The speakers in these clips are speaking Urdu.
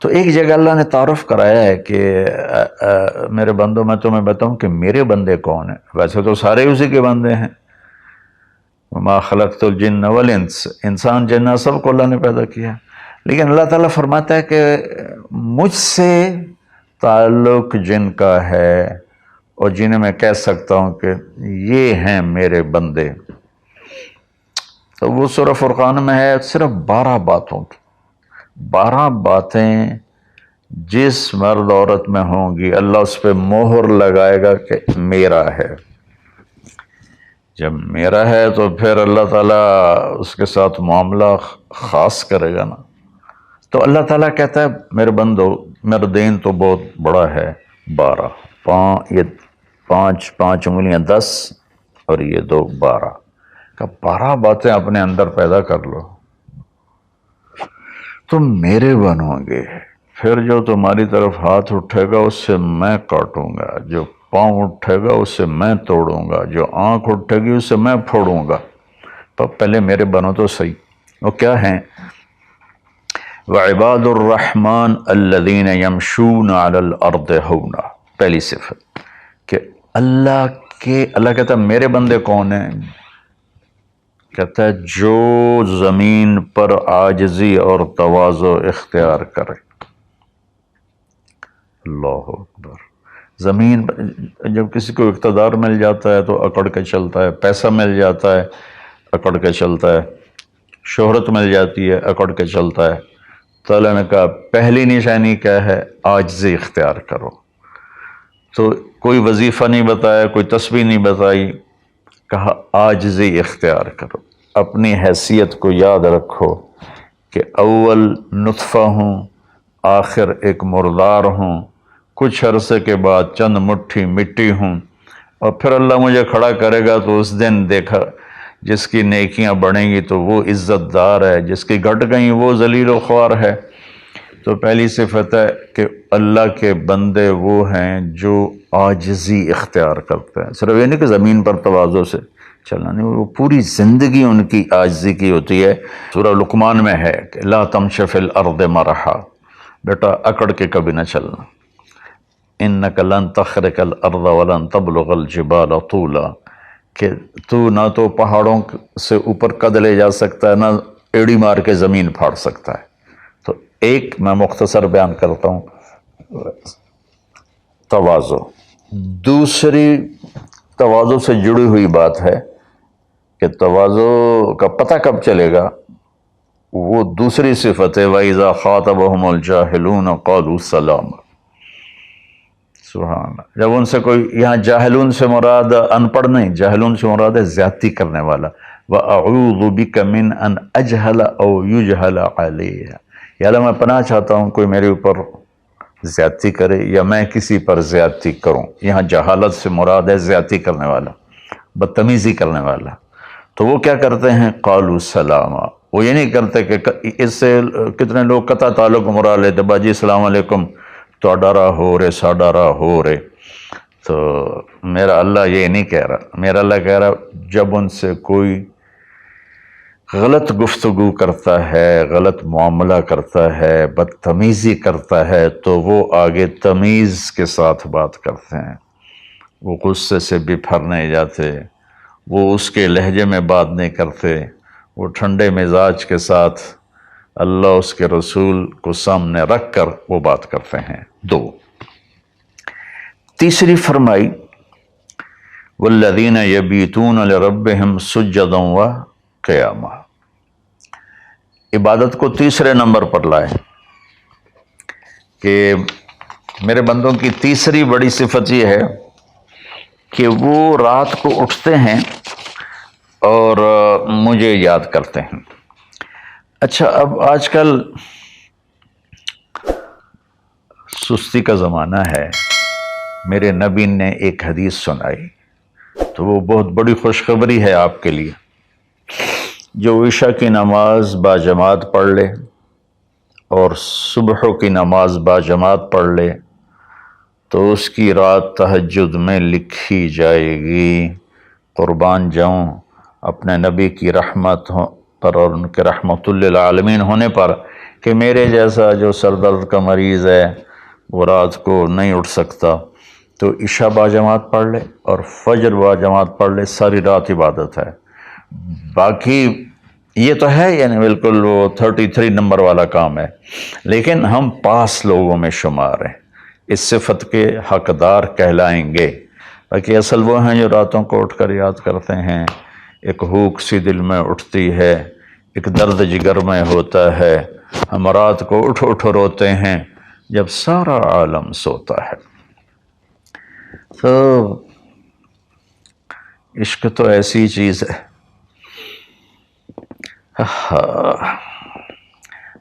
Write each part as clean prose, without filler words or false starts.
تو ایک جگہ اللہ نے تعارف کرایا ہے کہ میرے بندوں میں تمہیں بتاؤں کہ میرے بندے کون ہیں. ویسے تو سارے اسی کے بندے ہیں. وما خلقت الجن والانس، انسان جنات سب کو اللہ نے پیدا کیا، لیکن اللہ تعالیٰ فرماتا ہے کہ مجھ سے تعلق جن کا ہے اور جنہیں میں کہہ سکتا ہوں کہ یہ ہیں میرے بندے، تو وہ سورہ فرقان میں ہے صرف 12 باتوں کی. 12 باتیں جس مرد عورت میں ہوں گی اللہ اس پہ مہر لگائے گا کہ میرا ہے. جب میرا ہے تو پھر اللہ تعالیٰ اس کے ساتھ معاملہ خاص کرے گا نا. تو اللہ تعالیٰ کہتا ہے میرے بندو میرا دین تو بہت بڑا ہے. 12 یہ 5 انگلیاں 10 اور یہ 2 12 کہ 12 باتیں اپنے اندر پیدا کر لو تم میرے بنو گے. پھر جو تمہاری طرف ہاتھ اٹھے گا اس سے میں کاٹوں گا، جو پاؤں اٹھے گا اس سے میں توڑوں گا، جو آنکھ اٹھے گی اس سے میں پھوڑوں گا. تو پہلے میرے بنو تو صحیح. وہ کیا ہیں؟ وعباد الرحمن الذین یمشون علی الارض ہونا. پہلی صفت کہ اللہ کہتا ہے میرے بندے کون ہیں؟ کہتا ہے جو زمین پر عاجزی اور تواضع اختیار کرے. اللہ اکبر. زمین جب کسی کو اقتدار مل جاتا ہے تو اکڑ کے چلتا ہے، پیسہ مل جاتا ہے اکڑ کے چلتا ہے، شہرت مل جاتی ہے اکڑ کے چلتا ہے. تو اللہ نے کہا پہلی نشانی کیا ہے؟ عاجزی اختیار کرو. تو کوئی وظیفہ نہیں بتایا، کوئی تسبیح نہیں بتائی، کہا عاجزی اختیار کرو. اپنی حیثیت کو یاد رکھو کہ اول نطفہ ہوں، آخر ایک مردار ہوں، کچھ عرصے کے بعد چند مٹھی مٹی ہوں، اور پھر اللہ مجھے کھڑا کرے گا تو اس دن دیکھا جس کی نیکیاں بڑھیں گی تو وہ عزت دار ہے، جس کی گھٹ گئیں وہ ذلیل و خوار ہے. تو پہلی صفت ہے کہ اللہ کے بندے وہ ہیں جو عاجزی اختیار کرتے ہیں. صرف یہ نہیں کہ زمین پر تواضع سے چلنا، نہیں، وہ پوری زندگی ان کی عاجزی کی ہوتی ہے. سورہ لقمان میں ہے کہ لا تمش فی الارض مرحا، بیٹا اکڑ کے کبھی نہ چلنا. انک لن تخرق الارض ولن تبلغ الجبال طولا، کہ تو نہ تو پہاڑوں سے اوپر قد لے جا سکتا ہے، نہ ایڑی مار کے زمین پھاڑ سکتا ہے. تو ایک میں مختصر بیان کرتا ہوں تواضع. دوسری تواضع سے جڑی ہوئی بات ہے کہ تواضع کا پتہ کب چلے گا؟ وہ دوسری صفت ہے وَإِذَا خَاطَبَهُمُ الْجَاهِلُونَ قَالُوا سَلَامًا. سبحان اللہ. جب ان سے کوئی، یہاں جاہلون سے مراد ان پڑھ نہیں، جاہلون سے مراد ہے زیادتی کرنے والا. وَأَعُوذُ بِكَ مِنْ أَنْ أَجْهَلَ أَوْ يُجْهَلَ عَلَيَّ. یا اللہ میں پناہ چاہتا ہوں کوئی میرے اوپر زیادتی کرے یا میں کسی پر زیادتی کروں. یہاں جہالت سے مراد ہے زیادتی کرنے والا، بدتمیزی کرنے والا. تو وہ کیا کرتے ہیں؟ قالوا سلاما. وہ یہ نہیں کرتے کہ اس سے کتنے لوگ قطع تعلق مراد لیتے، باجی السلام علیکم تو ڈرا ہو رے سا ڈرا ہو رے. تو میرا اللہ یہ نہیں کہہ رہا. میرا اللہ کہہ رہا جب ان سے کوئی غلط گفتگو کرتا ہے، غلط معاملہ کرتا ہے، بدتمیزی کرتا ہے تو وہ آگے تمیز کے ساتھ بات کرتے ہیں. وہ غصے سے بپھر نہیں جاتے، وہ اس کے لہجے میں بات نہیں کرتے، وہ ٹھنڈے مزاج کے ساتھ اللہ اس کے رسول کو سامنے رکھ کر وہ بات کرتے ہیں. 2. تیسری فرمائی والذین یبیتون لربہم سجدا وقیاما. عبادت کو تیسرے نمبر پر لائے کہ میرے بندوں کی تیسری بڑی صفت یہ ہے کہ وہ رات کو اٹھتے ہیں اور مجھے یاد کرتے ہیں. اچھا، اب آج کل سستی کا زمانہ ہے. میرے نبی نے ایک حدیث سنائی تو وہ بہت بڑی خوشخبری ہے آپ کے لیے. جو عشاء کی نماز باجماعت پڑھ لے اور صبح کی نماز باجماعت پڑھ لے تو اس کی رات تہجد میں لکھی جائے گی. قربان جاؤں اپنے نبی کی رحمت پر اور ان کے رحمت للعالمین ہونے پر کہ میرے جیسا جو سر درد کا مریض ہے وہ رات کو نہیں اٹھ سکتا تو عشاء با جماعت پڑھ لے اور فجر با جماعت پڑھ لے، ساری رات عبادت ہے۔ باقی یہ تو ہے یعنی بالکل وہ 33 نمبر والا کام ہے، لیکن ہم پاس لوگوں میں شمار ہیں، اس صفت کے حقدار کہلائیں گے۔ باقی اصل وہ ہیں جو راتوں کو اٹھ کر یاد کرتے ہیں، ایک ہوک سی دل میں اٹھتی ہے، ایک درد جگر میں ہوتا ہے، ہم رات کو اٹھ اٹھ روتے ہیں جب سارا عالم سوتا ہے۔ تو عشق تو ایسی چیز ہے۔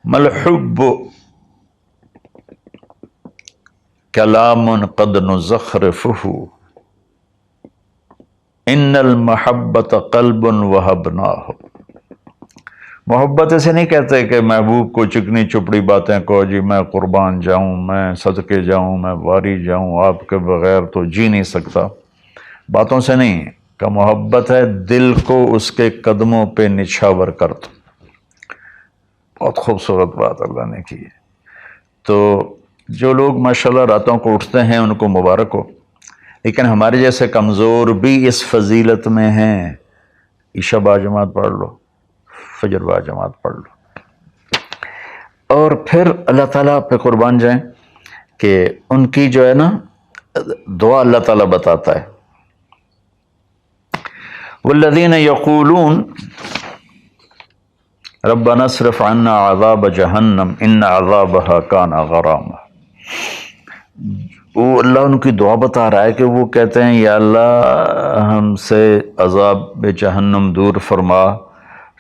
ملحب کلام قد نزخرفہ ان المحبت قلب وہبناہ۔ محبت اسے نہیں کہتے کہ محبوب کو چکنی چپڑی باتیں کو، جی میں قربان جاؤں، میں صدقے جاؤں، میں واری جاؤں، آپ کے بغیر تو جی نہیں سکتا، باتوں سے نہیں کہ محبت ہے دل کو اس کے قدموں پہ نچھاور کر دو۔ بہت خوبصورت بات اللہ نے کی ہے۔ تو جو لوگ ماشاءاللہ راتوں کو اٹھتے ہیں ان کو مبارک ہو، لیکن ہمارے جیسے کمزور بھی اس فضیلت میں ہیں۔ عشاء با جماعت پڑھ لو، فجر با جماعت پڑھ لو، اور پھر اللہ تعالیٰ پہ قربان جائیں کہ ان کی جو ہے نا دعا اللہ تعالیٰ بتاتا ہے، والذین یقولون ربنا اصرف عنا عذاب جہنم ان عذابها کان غراما۔ وہ اللہ ان کی دعا بتا رہا ہے کہ وہ کہتے ہیں یا اللہ ہم سے عذاب جہنم دور فرما،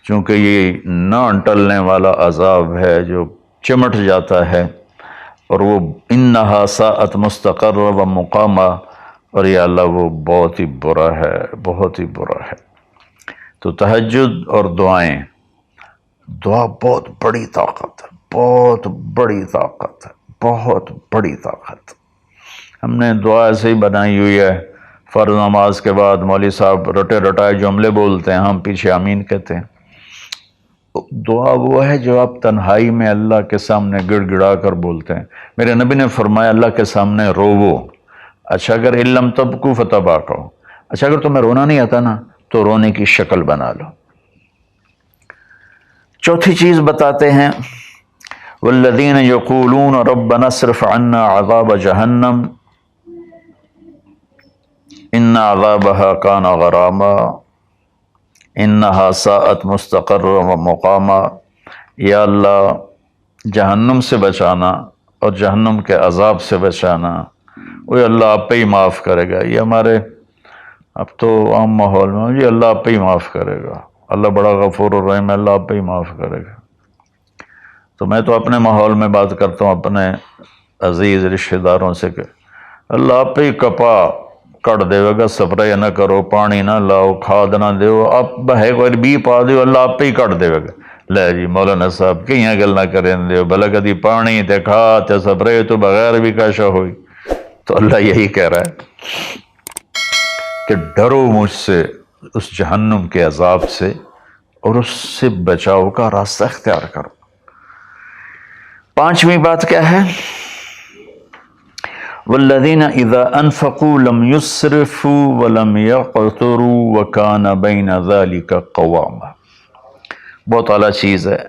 چونکہ یہ نہ ٹلنے والا عذاب ہے جو چمٹ جاتا ہے، اور وہ انہا ساءت مستقرا و مقاما، اور یا اللہ وہ بہت ہی برا ہے، بہت ہی برا ہے۔ تو تہجد اور دعائیں، دعا بہت بڑی طاقت ہے، بہت بڑی طاقت ہے، بہت بڑی طاقت۔ ہم نے دعا ایسے ہی بنائی ہوئی ہے، فرض نماز کے بعد مولوی صاحب رٹے رٹائے جملے بولتے ہیں، ہم پیچھے آمین کہتے ہیں۔ دعا وہ ہے جو آپ تنہائی میں اللہ کے سامنے گڑ گڑا کر بولتے ہیں۔ میرے نبی نے فرمایا اللہ کے سامنے روو، اچھا اگر علم تبکو فتباکو، اچھا اگر تمہیں رونا نہیں آتا نا تو رونے کی شکل بنا لو۔ چوتھی چیز بتاتے ہیں، والذین یقولون ربنا اصرف عنا عذاب جہنم ان عذابها کان غراما انہا ساءت مستقرا و مقاما۔ یا اللہ جہنم سے بچانا اور جہنم کے عذاب سے بچانا، وہ اللہ آپ پہ ہی معاف کرے گا۔ یہ ہمارے اب تو عام ماحول میں جی اللہ آپ پہ ہی معاف کرے گا، اللہ بڑا غفور الرحیم ہے، اللہ آپ پہ ہی معاف کرے گا۔ تو میں تو اپنے ماحول میں بات کرتا ہوں اپنے عزیز رشتہ داروں سے کہ اللہ آپ پہ ہی کپا کٹ دے گا، سپرے نہ کرو، پانی نہ لاؤ، کھاد نہ دیو، آپ بہے کوئی بی پا دیو، اللہ آپ پہ ہی کٹ دے گا۔ لے جی مولانا صاحب کہیں گل نہ کریں دیو، بھلا کدی پانی تے کھاد تے سپرے تو بغیر بھی کاشا ہوئی۔ تو اللہ یہی کہہ رہا ہے کہ ڈرو مجھ سے اس جہنم کے عذاب سے اور اس سے بچاؤ کا راستہ اختیار کرو۔ پانچویں بات کیا ہے؟ والذین اذا انفقوا لم یسرفوا ولم یقتروا وکان بین ذلک قواما۔ بہت اعلیٰ چیز ہے،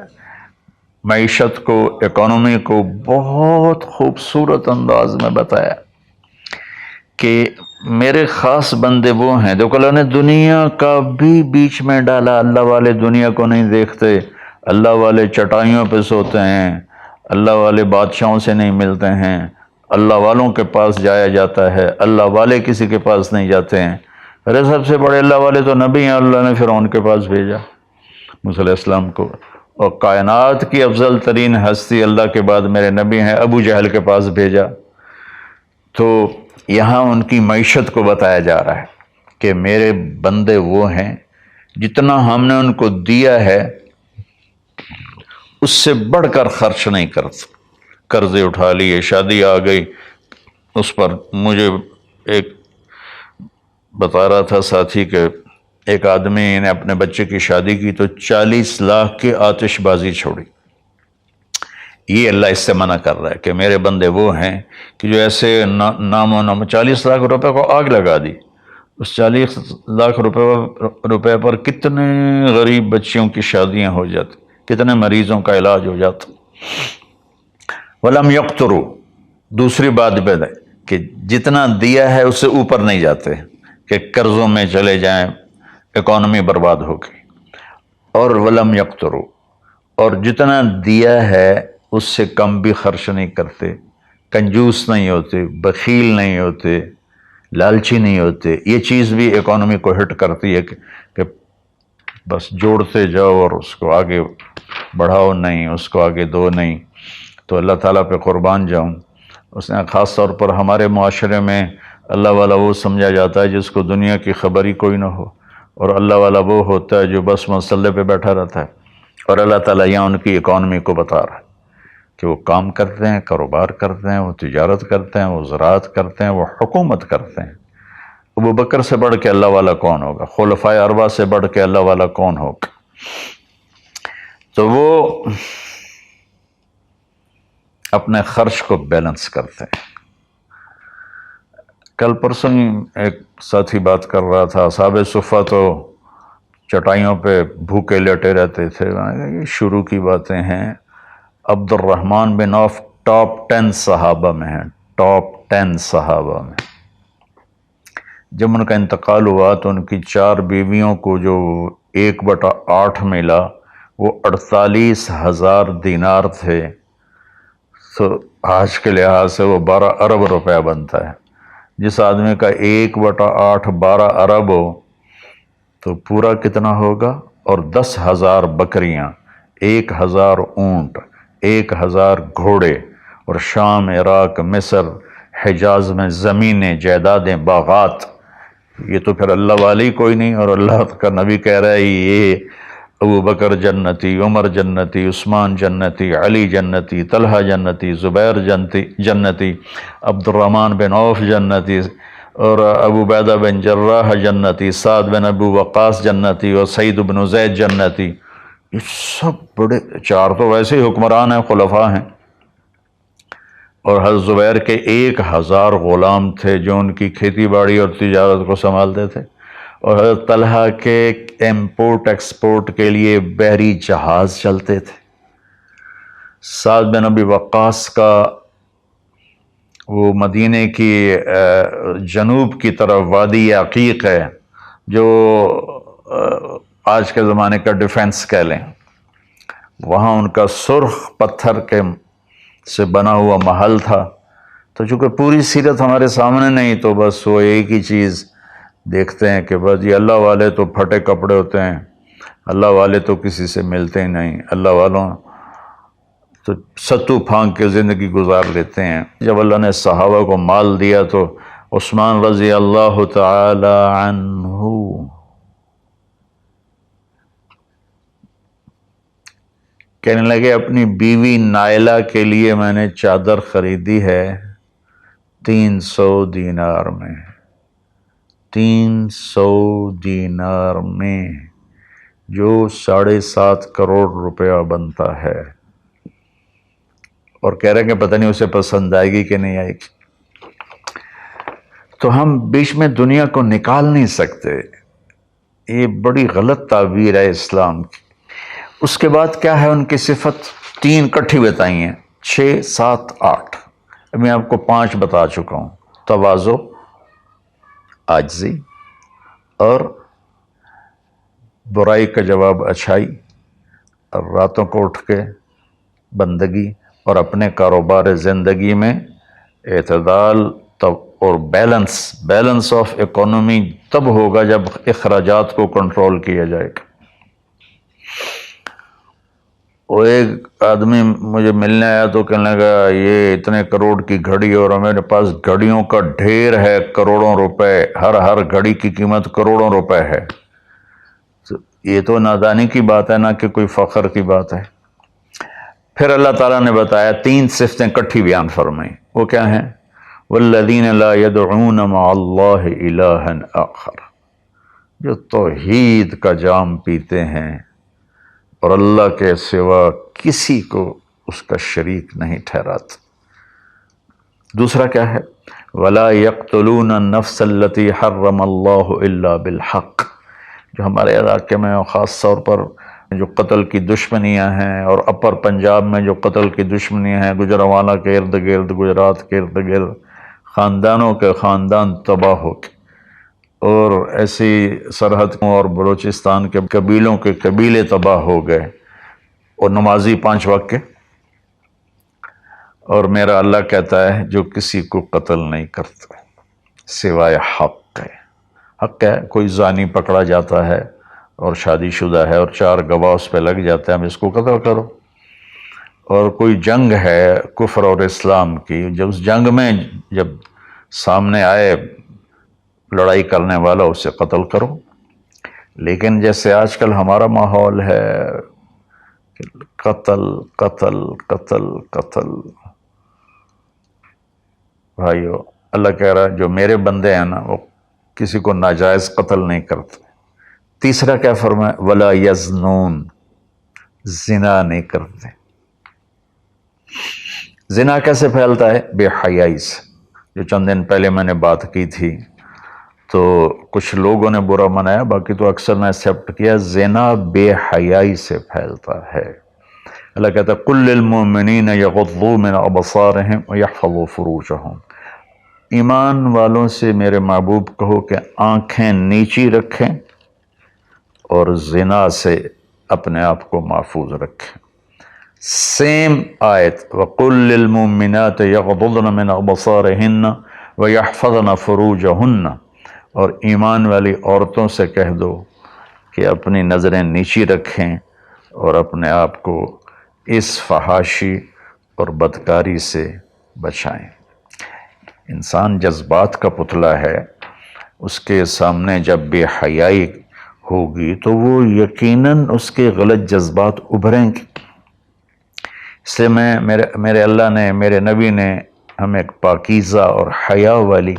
معیشت کو، اکانومی کو بہت خوبصورت انداز میں بتایا کہ میرے خاص بندے وہ ہیں، دیکھو اللہ نے دنیا کا بھی بیچ میں ڈالا۔ اللہ والے دنیا کو نہیں دیکھتے، اللہ والے چٹائیوں پہ سوتے ہیں، اللہ والے بادشاہوں سے نہیں ملتے ہیں، اللہ والوں کے پاس جایا جاتا ہے، اللہ والے کسی کے پاس نہیں جاتے ہیں۔ ارے سب سے بڑے اللہ والے تو نبی ہیں، اللہ نے فرعون کے پاس بھیجا موسیٰ علیہ السلام کو، اور کائنات کی افضل ترین ہستی اللہ کے بعد میرے نبی ہیں، ابو جہل کے پاس بھیجا۔ تو یہاں ان کی معیشت کو بتایا جا رہا ہے کہ میرے بندے وہ ہیں جتنا ہم نے ان کو دیا ہے اس سے بڑھ کر خرچ نہیں کرتے۔ قرضے اٹھا لیے، شادی آ گئی، اس پر مجھے ایک بتا رہا تھا ساتھی کہ ایک آدمی نے اپنے بچے کی شادی کی تو 40 لاکھ کی آتش بازی چھوڑی۔ یہ اللہ اس سے منع کر رہا ہے کہ میرے بندے وہ ہیں کہ جو ایسے نام و نام 40 لاکھ روپے کو آگ لگا دی، اس 40 لاکھ روپے پر کتنے غریب بچیوں کی شادیاں ہو جاتی، کتنے مریضوں کا علاج ہو جاتا۔ وَلَمْ يَقْتُرُوا، دوسری بات ہے کہ جتنا دیا ہے اس سے اوپر نہیں جاتے کہ قرضوں میں چلے جائیں، اکانومی برباد ہو گئی۔ اور وَلَمْ يَقْتُرُوا، اور جتنا دیا ہے اس سے کم بھی خرچ نہیں کرتے، کنجوس نہیں ہوتے، بخیل نہیں ہوتے، لالچی نہیں ہوتے۔ یہ چیز بھی اکانومی کو ہٹ کرتی ہے کہ بس جوڑتے جاؤ اور اس کو آگے بڑھاؤ نہیں، اس کو آگے دو نہیں۔ تو اللہ تعالیٰ پہ قربان جاؤں، اس نے خاص طور پر ہمارے معاشرے میں اللہ والا وہ سمجھا جاتا ہے جس کو دنیا کی خبر ہی کوئی نہ ہو، اور اللہ والا وہ ہوتا ہے جو بس مسلح پہ بیٹھا رہتا ہے۔ اور اللہ تعالیٰ یہاں ان کی اکانومی کو بتا رہا ہے کہ وہ کام کرتے ہیں، کاروبار کرتے ہیں، وہ تجارت کرتے ہیں، وہ زراعت کرتے ہیں، وہ حکومت کرتے ہیں۔ ابو بکر سے بڑھ کے اللہ والا کون ہوگا؟ خلفائے اربعہ سے بڑھ کے اللہ والا کون ہوگا؟ تو وہ اپنے خرچ کو بیلنس کرتے ہیں۔ کل پرسوں ایک ساتھی بات کر رہا تھا، اصحاب صفہ تو چٹائیوں پہ بھوکے لیٹے رہتے تھے۔ یہ شروع کی باتیں ہیں۔ عبد الرحمن بن عوف ٹاپ 10 صحابہ میں ہیں، ٹاپ 10 صحابہ میں۔ جب ان کا انتقال ہوا تو ان کی 4 بیویوں کو جو 1/8 ملا وہ 48,000 دینار تھے۔ تو آج کے لحاظ سے وہ 12 ارب روپیہ بنتا ہے۔ جس آدمی کا 1/8 12 ارب ہو تو پورا کتنا ہوگا؟ اور 10,000 بکریاں، 1,000 اونٹ، 1,000 گھوڑے، اور شام، عراق، مصر، حجاز میں زمینیں، جائیدادیں، باغات۔ یہ تو پھر اللہ والی کوئی نہیں، اور اللہ کا نبی کہہ رہا ہے یہ ابو بکر جنتی، عمر جنتی، عثمان جنتی، علی جنتی، طلحہ جنتی، زبیر جنتی، عبد الرحمن بن عوف جنتی، اور ابو عبیدہ بن جراح جنتی، سعد بن ابو وقاص جنتی، اور سعید بن زید جنتی۔ یہ سب بڑے، 4 تو ویسے ہی حکمران ہیں، خلفاء ہیں۔ اور حضرت زبیر کے 1,000 غلام تھے جو ان کی کھیتی باڑی اور تجارت کو سنبھالتے تھے، اور حضرت طلحہ کے امپورٹ ایکسپورٹ کے لیے بحری جہاز چلتے تھے۔ سعد بن ابی وقاص کا وہ مدینے کی جنوب کی طرف وادی عقیق ہے جو آج کے زمانے کا ڈیفنس کہہ لیں، وہاں ان کا سرخ پتھر کے سے بنا ہوا محل تھا۔ تو چونکہ پوری سیرت ہمارے سامنے نہیں تو بس وہ ایک ہی چیز دیکھتے ہیں کہ بس یہ اللہ والے تو پھٹے کپڑے ہوتے ہیں، اللہ والے تو کسی سے ملتے ہی نہیں، اللہ والوں تو ستو پھانک کے زندگی گزار لیتے ہیں۔ جب اللہ نے صحابہ کو مال دیا تو عثمان رضی اللہ تعالی عنہ کہنے لگے اپنی بیوی نائلہ کے لیے میں نے چادر خریدی ہے 300 دینار میں، 300 دینار میں، جو 7.5 کروڑ روپیہ بنتا ہے۔ اور کہہ رہے ہیں کہ پتہ نہیں اسے پسند آئے گی کہ نہیں آئے گی۔ تو ہم بیچ میں دنیا کو نکال نہیں سکتے، یہ بڑی غلط تعبیر ہے اسلام کی۔ اس کے بعد کیا ہے ان کی صفت؟ 3 کٹھی بتائی ہیں، 6، 7، 8۔ میں آپ کو 5 بتا چکا ہوں۔ تواضع، عاجزی، اور برائی کا جواب اچھائی، اور راتوں کو اٹھ کے بندگی، اور اپنے کاروبار زندگی میں اعتدال اور بیلنس آف اکانومی تب ہوگا جب اخراجات کو کنٹرول کیا جائے گا۔ وہ ایک آدمی مجھے ملنے آیا تو کہنے لگا یہ اتنے کروڑ کی گھڑی، اور میرے پاس گھڑیوں کا ڈھیر ہے، کروڑوں روپے، ہر گھڑی کی قیمت کروڑوں روپے ہے۔ یہ تو نادانی کی بات ہے، نہ کہ کوئی فخر کی بات ہے۔ پھر اللہ تعالیٰ نے بتایا 3 صفتیں کٹھی بیان فرمائیں، وہ کیا ہیں؟ والذین لا يدعون مع اللہ الہا آخر، جو توحید کا جام پیتے ہیں اور اللہ کے سوا کسی کو اس کا شریک نہیں ٹھہراتا۔ دوسرا کیا ہے؟ وَلَا يَقْتُلُونَ النَّفْسَ الَّتِي حَرَّمَ اللَّهُ إِلَّا بِالْحَقِّ، جو ہمارے علاقے میں خاص طور پر جو قتل کی دشمنیاں ہیں، اور اپر پنجاب میں جو قتل کی دشمنیاں ہیں، گجرانوالہ کے ارد گرد، گجرات کے ارد گرد خاندانوں کے خاندان تباہ ہو گئے، اور ایسی سرحد اور بلوچستان کے قبیلوں کے قبیلے تباہ ہو گئے، اور نمازی 5 وقت کے۔ اور میرا اللہ کہتا ہے جو کسی کو قتل نہیں کرتا سوائے حق ہے۔ حق ہے، کوئی زانی پکڑا جاتا ہے اور شادی شدہ ہے اور 4 گواہ اس پہ لگ جاتے ہیں، ہم اس کو قتل کرو۔ اور کوئی جنگ ہے کفر اور اسلام کی، جب اس جنگ میں جب سامنے آئے لڑائی کرنے والا اسے قتل کرو۔ لیکن جیسے آج کل ہمارا ماحول ہے قتل قتل قتل قتل، بھائیو اللہ کہہ رہا ہے جو میرے بندے ہیں نا وہ کسی کو ناجائز قتل نہیں کرتے۔ تیسرا کیا فرمایا؟ ولا یزنون، زنا نہیں کرتے۔ زنا کیسے پھیلتا ہے؟ بے حیائی سے، جو چند دن پہلے میں نے بات کی تھی، تو کچھ لوگوں نے برا منایا، باقی تو اکثر نے ایکسیپٹ کیا۔ زنا بے حیائی سے پھیلتا ہے۔ اللہ کہتا ہے قُل لِّلْمُؤْمِنِينَ يَغُضُّوا مِنْ أَبْصَارِهِمْ وَيَحْفَظُوا فُرُوجَهُمْ، ایمان والوں سے میرے محبوب کہو کہ آنکھیں نیچی رکھیں اور زنا سے اپنے آپ کو محفوظ رکھیں۔ سیم آیت وَقُل لِّلْمُؤْمِنَاتِ يَغْضُضْنَ مِنْ أَبْصَارِهِنَّ وَيَحْفَظْنَ فُرُوجَهُنَّ، اور ایمان والی عورتوں سے کہہ دو کہ اپنی نظریں نیچی رکھیں اور اپنے آپ کو اس فحاشی اور بدکاری سے بچائیں۔ انسان جذبات کا پتلا ہے، اس کے سامنے جب بے حیائی ہوگی تو وہ یقیناً اس کے غلط جذبات ابھریں گے۔ اس لیے میرے اللہ نے، میرے نبی نے ہمیں ایک پاکیزہ اور حیا والی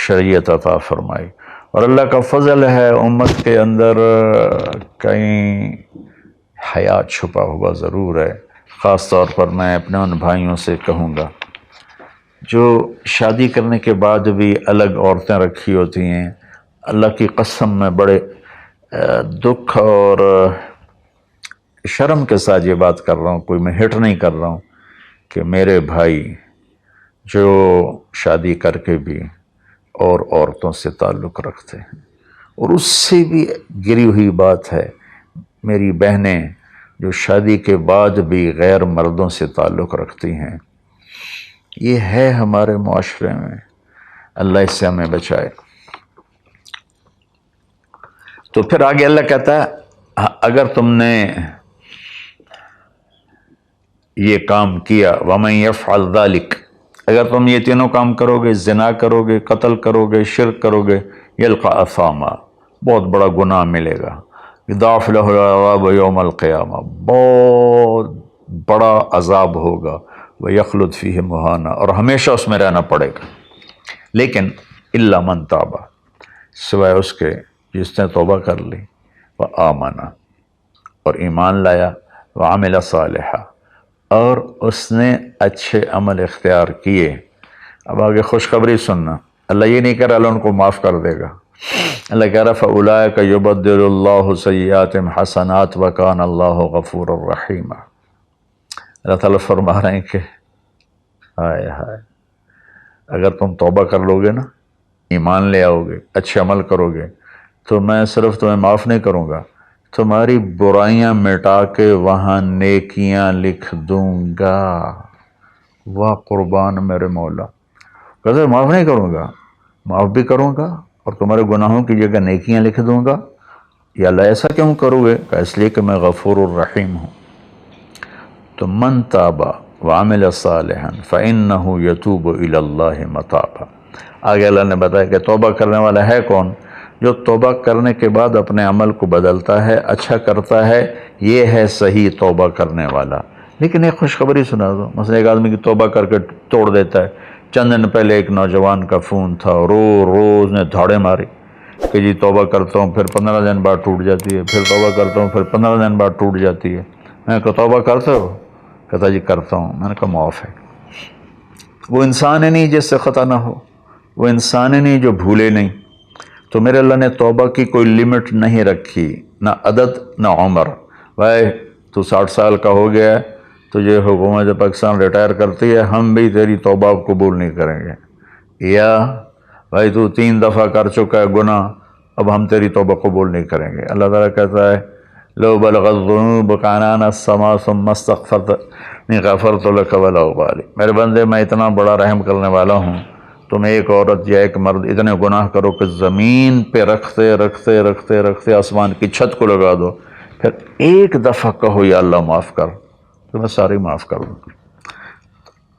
شریعت عطا فرمائی، اور اللہ کا فضل ہے امت کے اندر کہیں حیا چھپا ہوا ضرور ہے۔ خاص طور پر میں اپنے ان بھائیوں سے کہوں گا جو شادی کرنے کے بعد بھی الگ عورتیں رکھی ہوتی ہیں، اللہ کی قسم میں بڑے دکھ اور شرم کے ساتھ یہ بات کر رہا ہوں، کوئی میں ہٹ نہیں کر رہا ہوں، کہ میرے بھائی جو شادی کر کے بھی اور عورتوں سے تعلق رکھتے ہیں، اور اس سے بھی گری ہوئی بات ہے میری بہنیں جو شادی کے بعد بھی غیر مردوں سے تعلق رکھتی ہیں۔ یہ ہے ہمارے معاشرے میں، اللہ اس سے ہمیں بچائے۔ تو پھر آگے اللہ کہتا ہے اگر تم نے یہ کام کیا وَمَن يَفْعَلْ ذَلِكَ، اگر تم یہ تینوں کام کرو گے، زنا کرو گے، قتل کرو گے، شرک کرو گے، يَلْقَ أَثَامًا، بہت بڑا گناہ ملے گا، يُضَاعَفْ لَهُ الْعَذَابُ يَوْمَ الْقِيَامَةِ، بہت بڑا عذاب ہوگا، وَيَخْلُدْ فِيهِ مُهَانًا، اور ہمیشہ اس میں رہنا پڑے گا۔ لیکن إِلَّا مَن تَابَ، سوائے اس کے جس نے توبہ کر لی، وَآمَنَ، اور ایمان لایا، وَعَمِلَ صَالِحًا، اور اس نے اچھے عمل اختیار کیے۔ اب آگے خوشخبری سننا، اللہ یہ نہیں کہہ رہا اللہ ان کو معاف کر دے گا، اللہ کہہ رہا فَأُولَٰئِكَ يُبَدِّلُ اللَّهُ سَيِّئَاتِهِمْ حَسَنَاتٍ وَكَانَ اللَّهُ غَفُورًا رَحِيمًا۔ اللہ تعالیٰ فرما رہے ہیں کہ ہائے ہائے، اگر تم توبہ کر لو گے نا، ایمان لے آؤ گے، اچھے عمل کرو گے، تو میں صرف تمہیں معاف نہیں کروں گا، تمہاری برائیاں مٹا کے وہاں نیکیاں لکھ دوں گا۔ واہ قربان میرے مولا، کہتے معاف نہیں کروں گا، معاف بھی کروں گا اور تمہارے گناہوں کی جگہ نیکیاں لکھ دوں گا۔ یا اللہ ایسا کیوں کرو گے؟ کہ اس لیے کہ میں غفور الرحیم ہوں۔ تو من تاب وعمل صالحا فإنہ یتوب الی اللہ متابا، آگے اللہ نے بتایا کہ توبہ کرنے والا ہے کون؟ جو توبہ کرنے کے بعد اپنے عمل کو بدلتا ہے، اچھا کرتا ہے، یہ ہے صحیح توبہ کرنے والا۔ لیکن ایک خوشخبری سنا دو، مثلا ایک آدمی کی توبہ کر کے توڑ دیتا ہے۔ چند دن پہلے ایک نوجوان کا فون تھا، روز نے دھاڑے ماری کہ جی توبہ کرتا ہوں، پھر 15 دن بعد ٹوٹ جاتی ہے، پھر توبہ کرتا ہوں، پھر 15 دن بعد ٹوٹ جاتی ہے۔ میں کہا توبہ کرتے ہو؟ کہتا جی کرتا ہوں. میں نے کہا معاف ہے. وہ انسان ہی نہیں جس سے خطا نہ ہو، وہ انسان ہی نہیں جو بھولے نہیں. تو میرے اللہ نے توبہ کی کوئی لمٹ نہیں رکھی، نہ عدد نہ عمر. بھائی تو 60 سال کا ہو گیا ہے، تجھے حکومت پاکستان ریٹائر کرتی ہے، ہم بھی تیری توبہ قبول نہیں کریں گے. یا بھائی تو 3 دفعہ کر چکا ہے گناہ، اب ہم تیری توبہ قبول نہیں کریں گے. اللہ تعالیٰ کہتا ہے لو بلغت الذنوب عنان السماء ثم استغفرتنی غفرت لک ولا ابالی. میرے بندے میں اتنا بڑا رحم کرنے والا ہوں، تم ایک عورت یا ایک مرد اتنے گناہ کرو کہ زمین پہ رکھتے رکھتے رکھتے رکھتے آسمان کی چھت کو لگا دو، پھر ایک دفعہ کہو یا اللہ معاف کر، تو میں ساری معاف کر دوں.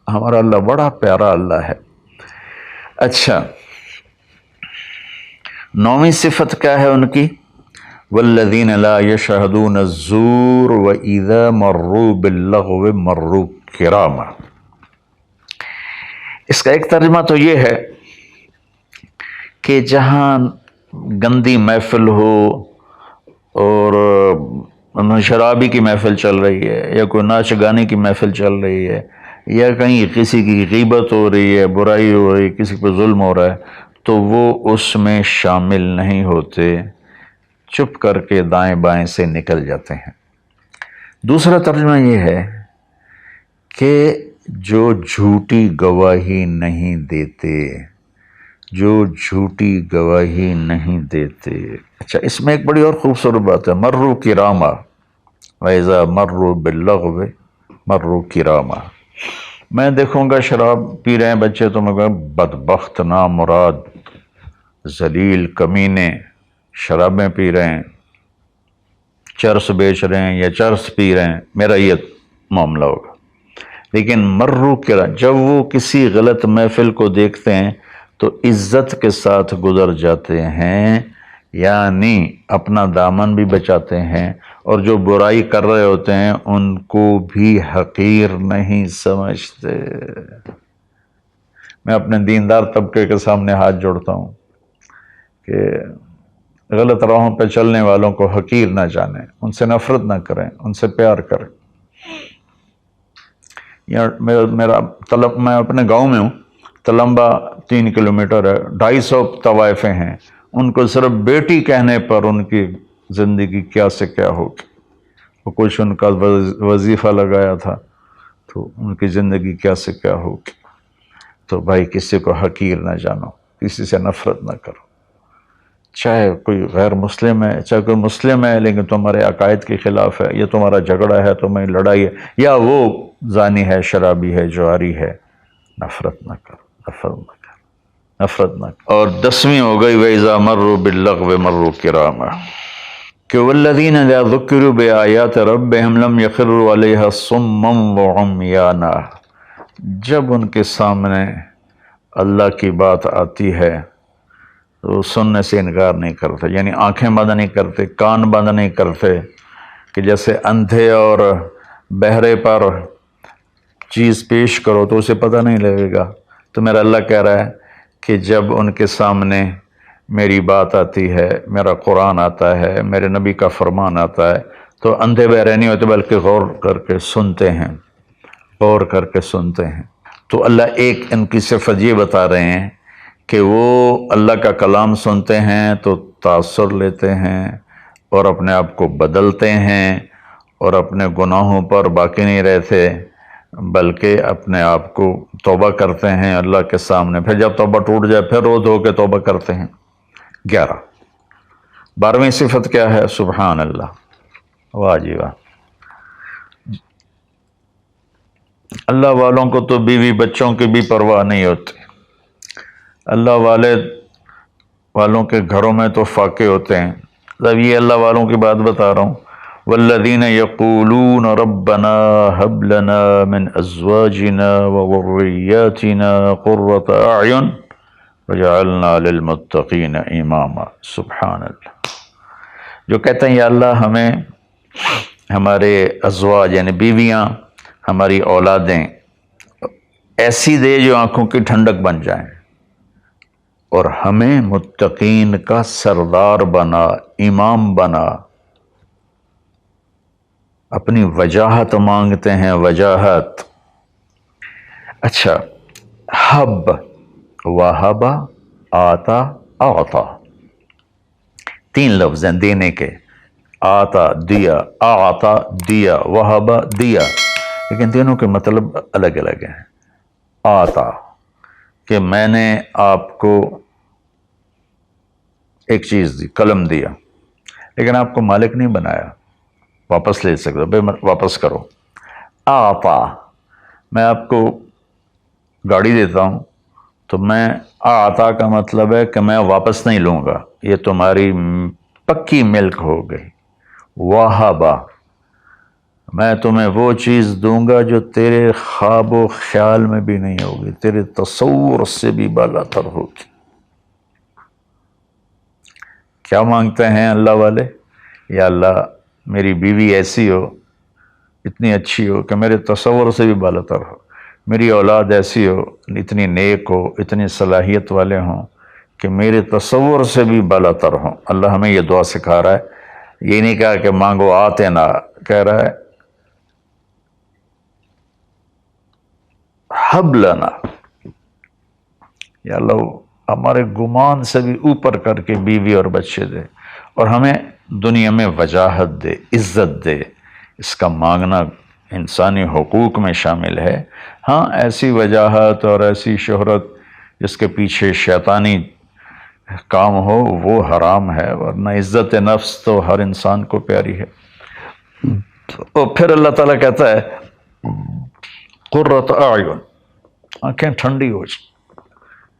ہمارا اللہ بڑا پیارا اللہ ہے. اچھا، 9ویں صفت کیا ہے ان کی؟ والذین لا یشہدون الزور واذا مروا باللغو مروا کراما. اس کا ایک ترجمہ تو یہ ہے کہ جہاں گندی محفل ہو اور شرابی کی محفل چل رہی ہے، یا کوئی ناچ گانے کی محفل چل رہی ہے، یا کہیں کسی کی غیبت ہو رہی ہے، برائی ہو رہی ہے، کسی پہ ظلم ہو رہا ہے، تو وہ اس میں شامل نہیں ہوتے، چپ کر کے دائیں بائیں سے نکل جاتے ہیں. دوسرا ترجمہ یہ ہے کہ جو جھوٹی گواہی نہیں دیتے، جو جھوٹی گواہی نہیں دیتے. اچھا، اس میں ایک بڑی اور خوبصورت بات ہے، مروا کراما وَإِذَا مروا باللغو مروا کراما. میں دیکھوں گا شراب پی رہے ہیں بچے تو میں کہوں بدبخت، نامراد، ذلیل، کمینے، شرابیں پی رہے ہیں، چرس بیچ رہے ہیں یا چرس پی رہے ہیں، میرا یہ معاملہ ہوگا. لیکن مروا کرا، جب وہ کسی غلط محفل کو دیکھتے ہیں تو عزت کے ساتھ گزر جاتے ہیں، یعنی اپنا دامن بھی بچاتے ہیں، اور جو برائی کر رہے ہوتے ہیں ان کو بھی حقیر نہیں سمجھتے. میں اپنے دیندار طبقے کے سامنے ہاتھ جوڑتا ہوں کہ غلط راہوں پہ چلنے والوں کو حقیر نہ جانیں، ان سے نفرت نہ کریں، ان سے پیار کریں. میں اپنے گاؤں میں ہوں، تلمبا 3 کلومیٹر ہے، 250 طوائفیں ہیں. ان کو صرف بیٹی کہنے پر ان کی زندگی کیا سے کیا ہوگی. وہ کچھ ان کا وظیفہ لگایا تھا تو ان کی زندگی کیا سے کیا ہوگی. تو بھائی کسی کو حقیر نہ جانو، کسی سے نفرت نہ کرو، چاہے کوئی غیر مسلم ہے چاہے کوئی مسلم ہے، لیکن تمہارے عقائد کے خلاف ہے، یا تمہارا جھگڑا ہے، تمہاری لڑائی ہے، یا وہ زانی ہے، شرابی ہے، جواری ہے، نفرت نہ کرو، نفرت نہ کرو، نفرت نہ کرو. اور 10ویں ہو گئی وَإِذَا مَرُّوا بِاللَّغْوِ مَرُّوا كِرَامًا، کہ وَالَّذِينَ إِذَا ذُكِّرُوا بِآيَاتِ رَبِّهِمْ لَمْ يَخِرُّوا عَلَيْهَا صُمًّا وَعُمْيَانًا. جب ان کے سامنے اللہ کی بات آتی ہے تو سننے سے انکار نہیں کرتے، یعنی آنکھیں بند نہیں کرتے، کان بند نہیں کرتے، کہ جیسے اندھے اور بہرے پر چیز پیش کرو تو اسے پتہ نہیں لگے گا. تو میرا اللہ کہہ رہا ہے کہ جب ان کے سامنے میری بات آتی ہے، میرا قرآن آتا ہے، میرے نبی کا فرمان آتا ہے، تو اندھے بہرے نہیں ہوتے بلکہ غور کر کے سنتے ہیں، غور کر کے سنتے ہیں. تو اللہ ایک ان کی صفت یہ بتا رہے ہیں کہ وہ اللہ کا کلام سنتے ہیں تو تاثر لیتے ہیں اور اپنے آپ کو بدلتے ہیں، اور اپنے گناہوں پر باقی نہیں رہتے بلکہ اپنے آپ کو توبہ کرتے ہیں اللہ کے سامنے. پھر جب توبہ ٹوٹ جائے پھر رو دھو کے توبہ کرتے ہیں. 11. 12ویں صفت کیا ہے؟ سبحان اللہ. واہ جی واہ. اللہ والوں کو تو بیوی بچوں کی بھی پرواہ نہیں ہوتی. اللہ والوں کے گھروں میں تو فاقے ہوتے ہیں. اب یہ اللہ والوں کی بات بتا رہا ہوں. والذین یقولون ربنا هب لنا من ازواجنا وذریاتنا قرۃ اعین وجعلنا للمتقین اماما. سبحان اللہ. جو کہتے ہیں یا اللہ ہمیں ہمارے ازواج یعنی بیویاں، ہماری اولادیں ایسی دے جو آنکھوں کی ٹھنڈک بن جائیں، اور ہمیں متقین کا سردار بنا، امام بنا. اپنی وجاہت مانگتے ہیں، وجاہت۔ اچھا، حب، وہبا، آتا، اعطا، تین لفظ ہیں دینے کے، آتا دیا، اعطا دیا، وہبا دیا، لیکن تینوں کے مطلب الگ الگ ہیں۔ آتا کہ میں نے آپ کو ایک چیز دی، قلم دیا، لیکن آپ کو مالک نہیں بنایا، واپس لے سکتے بھائی واپس کرو۔ آتا، میں آپ کو گاڑی دیتا ہوں تو میں آتا کا مطلب ہے کہ میں واپس نہیں لوں گا، یہ تمہاری پکی ملک ہو گئی۔ وہبا، میں تمہیں وہ چیز دوں گا جو تیرے خواب و خیال میں بھی نہیں ہوگی، تیرے تصور سے بھی بالا تر ہوگی۔ کیا مانگتے ہیں اللہ والے؟ یا اللہ میری بیوی ایسی ہو، اتنی اچھی ہو کہ میرے تصور سے بھی بالا تر ہو، میری اولاد ایسی ہو، اتنی نیک ہو، اتنی صلاحیت والے ہوں کہ میرے تصور سے بھی بالا تر ہوں۔ اللہ ہمیں یہ دعا سکھا رہا ہے، یہ نہیں کہا کہ مانگو آتے نہ، کہہ رہا ہے حب لنا، یا اللہ ہمارے گمان سے بھی اوپر کر کے بیوی اور بچے دے، اور ہمیں دنیا میں وجاہت دے، عزت دے۔ اس کا مانگنا انسانی حقوق میں شامل ہے۔ ہاں، ایسی وجاہت اور ایسی شہرت جس کے پیچھے شیطانی کام ہو وہ حرام ہے، ورنہ عزت نفس تو ہر انسان کو پیاری ہے۔ اور پھر اللہ تعالیٰ کہتا ہے قرۃ اعین، آنکھیں ٹھنڈی ہو جائیں۔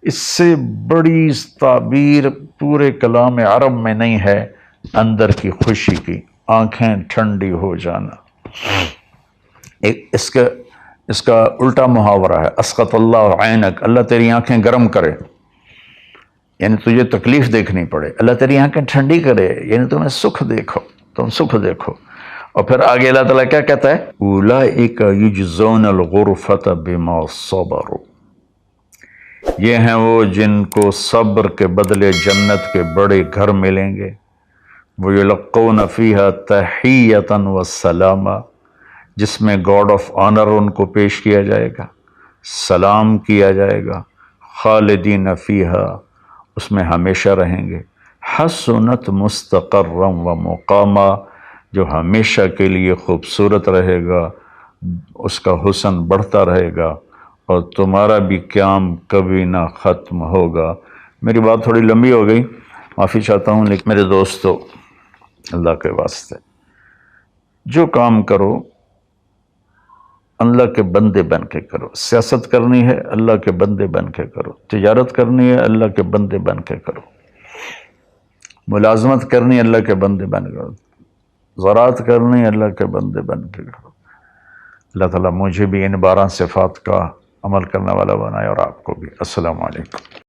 اس سے بڑی تعبیر پورے کلام عرب میں نہیں ہے اندر کی خوشی کی، آنکھیں ٹھنڈی ہو جانا۔ اس کا الٹا محاورہ ہے اسقط اللہ عینک، اللہ تیری آنکھیں گرم کرے، یعنی تجھے تکلیف دیکھنی پڑے، اللہ تیری آنکھیں ٹھنڈی کرے، یعنی تمہیں سکھ دیکھو، تم سکھ دیکھو۔ اور پھر آگے اللہ تعالیٰ کیا کہتا ہے؟ اولئک یجزون الغرفۃ بما صبروا، یہ ہیں وہ جن کو صبر کے بدلے جنت کے بڑے گھر ملیں گے۔ وَيُلَقَّوْنَ فِيهَا تَحِيَّةً وَسَلَامًا، جس میں گاڈ آف آنر ان کو پیش کیا جائے گا، سلام کیا جائے گا۔ خالدین فیہا، اس میں ہمیشہ رہیں گے۔ حسنت مستقرا و مقاما، جو ہمیشہ کے لیے خوبصورت رہے گا، اس کا حسن بڑھتا رہے گا، اور تمہارا بھی قیام کبھی نہ ختم ہوگا۔ میری بات تھوڑی لمبی ہو گئی، معافی چاہتا ہوں، لیکن میرے دوستو اللہ کے واسطے جو کام کرو اللہ کے بندے بن کے کرو۔ سیاست کرنی ہے اللہ کے بندے بن کے کرو، تجارت کرنی ہے اللہ کے بندے بن کے کرو، ملازمت کرنی ہے اللہ کے بندے بن کے کرو، زراعت کرنی ہے اللہ کے بندے بن کے کرو۔ اللہ تعالیٰ مجھے بھی ان 12 صفات کا عمل کرنے والا بنائے اور آپ کو بھی۔ السلام علیکم۔